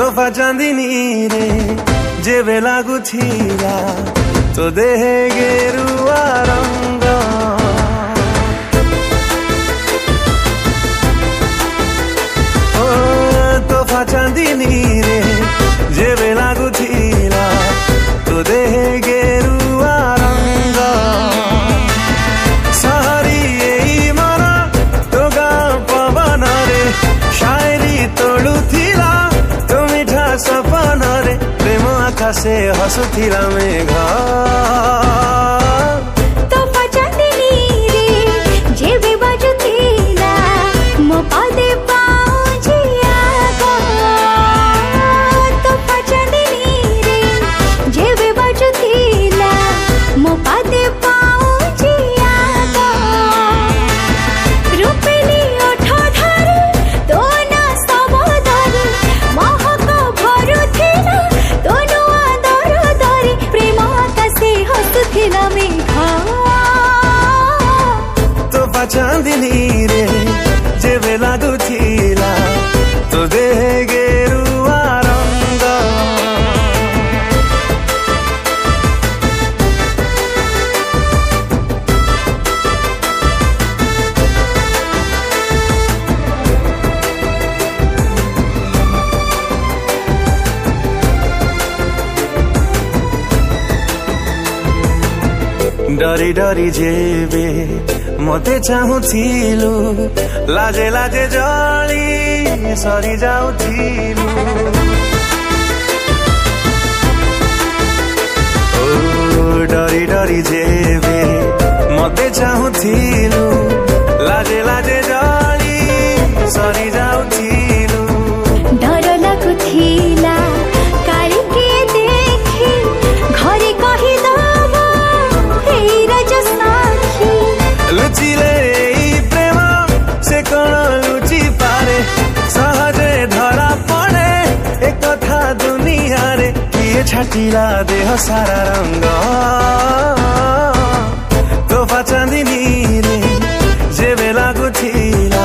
तोहफा चांदनी रे जेबे लागुथिला तो देहे गेरुआ रंग ओ तोहफा चांदनी रे जेबे लागुथिला तो देहे गेरुआ रंग सहरी एई मन तो गाँ पवन रे शायरी तोड़ुथिला तो मिठा सपन रे प्रेम आकाशे हसुथिला मेघ तोहफा चांदनी रे जेबे बाजुथिला मो पादे पाउजिया गो तोहफा चांदनी रे जेबे बाजुथिला मो पादे पाउजिया गो रूपेली ओठ धरे तो ना सबदरे महक भरुथिला तो नुआ दर दरे प्रेम आकाशे हसुथिला मेघ तोहफा चांदनी रे जेबे लागुथिला तो देहे गेरुआ रंग डरी डरी जेबे मते चाहुथिलु लाजे लाजे जली सरी जाउथिलु ओ डरी डरी जेबे मते चाहुथिलु लाजे लाजे जली सरी जाउथिलु डर लागुथिला काली के देखी घरे कहि दबा हे राज साखी लुचिले ई प्रेम से कण लुचि पारे सहजे धरा पड़े एक कथा दुनिया रे किए छाटिला देह सारा रंग तोहफा चांदनी रे जेबे लागुथिला